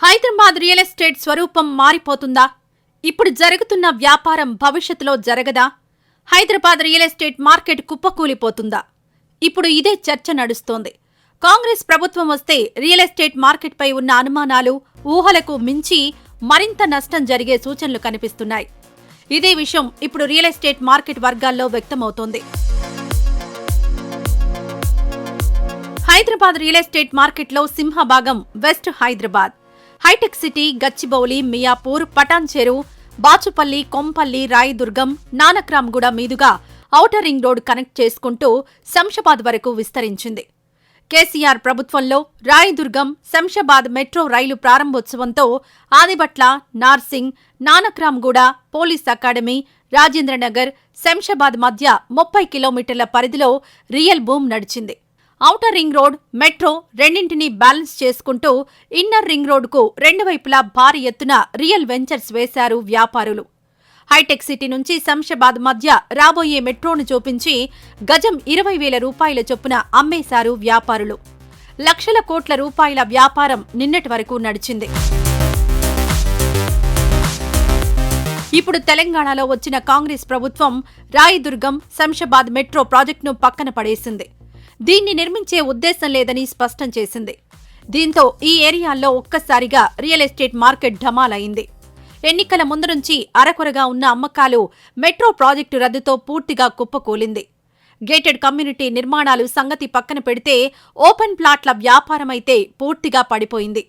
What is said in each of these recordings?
Hyderabad real estate స్వరూపం మారిపోతుందా? ఇప్పుడు జరుగుతున్న వ్యాపారం భవిష్యత్తులో జరగదా? హైదరాబాద్ రియల్ ఎస్టేట్ మార్కెట్ కుప్పకూలిపోతుందా? ఇప్పుడు ఇదే చర్చ నడుస్తోంది. కాంగ్రెస్ ప్రభుత్వం వస్తే రియల్ ఎస్టేట్ మార్కెట్పై ఉన్న అనుమానాలు, ఊహలకు మించి మరింత నష్టం జరిగే సూచనలు కనిపిస్తున్నాయి. ఇదే విషయం ఇప్పుడు రియల్ ఎస్టేట్ మార్కెట్ వర్గాల్లో వ్యక్తమవుతోంది. హైదరాబాద్ రియల్ ఎస్టేట్ మార్కెట్లో సింహభాగం west Hyderabad. Hi-tech city, Gachibowli, Miyapur, Patancheru, Bachupally, Kompally, Rayadurgam, Nanakramguda మీదుగా ఔటర్ రింగ్ రోడ్ కనెక్ట్ చేసుకుంటూ శంషాబాద్ వరకు విస్తరించింది. కేసీఆర్ ప్రభుత్వంలో రాయదుర్గం, శంషాబాద్ మెట్రో రైలు ప్రారంభోత్సవంతో ఆదిబట్ల, నార్సింగ్, నానక్రామ్గూడ, పోలీస్ అకాడమీ, రాజేంద్రనగర్, శంషాబాద్ మధ్య 30 కిలోమీటర్ల పరిధిలో రియల్ బూమ్ నడిచింది. ఔటర్ రింగ్ రోడ్, మెట్రో రెండింటినీ బ్యాలెన్స్ చేసుకుంటూ ఇన్నర్ రింగ్ రోడ్కు రెండు వైపులా భారీ ఎత్తున రియల్ వెంచర్స్ వేశారు వ్యాపారులు. హైటెక్ సిటీ నుంచి శంషాబాద్ మధ్య రాబోయే మెట్రోను చూపించి గజం 20,000 రూపాయల చొప్పున అమ్మేశారు వ్యాపారులు. లక్షల కోట్ల రూపాయల వ్యాపారం నిన్నటి వరకు నడిచింది. ఇప్పుడు తెలంగాణలో వచ్చిన కాంగ్రెస్ ప్రభుత్వం రాయదుర్గం, శంషాబాద్ మెట్రో ప్రాజెక్టును పక్కన పడేసింది. దీన్ని నిర్మించే ఉద్దేశం లేదని స్పష్టం చేసింది. దీంతో ఈ ఏరియాల్లో ఒక్కసారిగా రియల్ ఎస్టేట్ మార్కెట్ ఢమాలైంది. ఎన్నికల ముందు నుంచి అరకొరగా ఉన్న అమ్మకాలు మెట్రో ప్రాజెక్టు రద్దుతో పూర్తిగా కుప్పకూలింది. గేటెడ్ కమ్యూనిటీ నిర్మాణాలు సంగతి పక్కన పెడితే ఓపెన్ ప్లాట్ల వ్యాపారమైతే పూర్తిగా పడిపోయింది.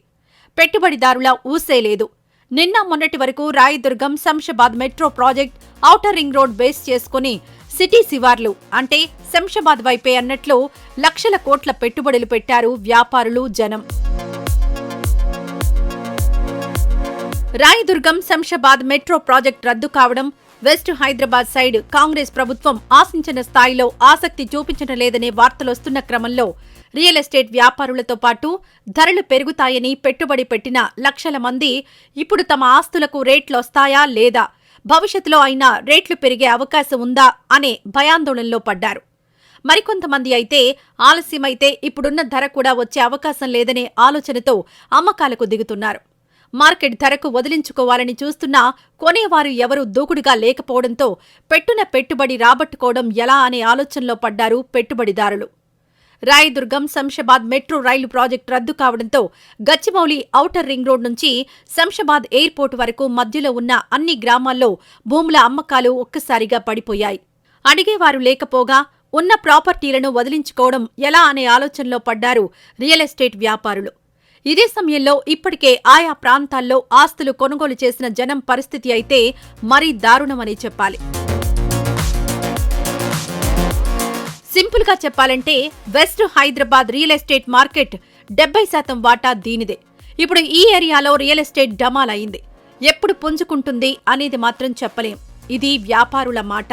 పెట్టుబడిదారుల ఊసే లేదు. నిన్న మొన్నటి వరకు Rayadurgam, Shamshabad metro project outer ring road base చేసుకుని సిటీ శివార్లు అంటే శంషాబాద్ వైపే అన్నట్లు లక్షల కోట్ల పెట్టుబడులు పెట్టారు వ్యాపారులు, జనం. రాయదుర్గం, శంషాబాద్ మెట్రో ప్రాజెక్ట్ రద్దు కావడం, వెస్ట్ హైదరాబాద్ సైడ్ కాంగ్రెస్ ప్రభుత్వం ఆశించిన స్థాయిలో ఆసక్తి చూపించడం లేదనే వార్తలొస్తున్న క్రమంలో రియల్ ఎస్టేట్ వ్యాపారులతో పాటు ధరలు పెరుగుతాయని పెట్టుబడి పెట్టిన లక్షల మంది ఇప్పుడు తమ ఆస్తులకు రేట్లొస్తాయా లేదా, భవిష్యత్తులో అయినా రేట్లు పెరిగే అవకాశం ఉందా అనే భయాందోళనలో పడ్డారు. మరికొంతమంది అయితే ఆలస్యమైతే ఇప్పుడున్న ధర కూడా వచ్చే అవకాశం లేదనే ఆలోచనతో అమ్మకాలకు దిగుతున్నారు. మార్కెట్ ధరకు వదిలించుకోవాలని చూస్తున్నా కొనేవారు ఎవరూ దూకుడుగా లేకపోవడంతో పెట్టున పెట్టుబడి రాబట్టుకోవడం ఎలా అనే ఆలోచనలో పడ్డారు పెట్టుబడిదారులు. రాయదుర్గం, శంషాబాద్ మెట్రో రైలు ప్రాజెక్టు రద్దు కావడంతో గచ్చిబౌలి ఔటర్ రింగ్ రోడ్ నుంచి శంషాబాద్ ఎయిర్పోర్టు వరకు మధ్యలో ఉన్న అన్ని గ్రామాల్లో భూముల అమ్మకాలు ఒక్కసారిగా పడిపోయాయి. అడిగేవారు లేకపోగా ఉన్న ప్రాపర్టీలను వదిలించుకోవడం ఎలా అనే ఆలోచనలో పడ్డారు రియల్ ఎస్టేట్ వ్యాపారులు. ఇదే సమయంలో ఇప్పటికే ఆయా ప్రాంతాల్లో ఆస్తులు కొనుగోలు చేసిన జనం పరిస్థితి అయితే మరీ దారుణమని చెప్పాలి. సింపుల్ గా చెప్పాలంటే west Hyderabad real estate market 70% వాటా దీనిదే. ఇప్పుడు ఈ ఏరియాలో రియల్ ఎస్టేట్ డమాల్ అయింది. ఎప్పుడు పుంజుకుంటుంది అనేది మాత్రం చెప్పలేం. ఇది వ్యాపారుల మాట.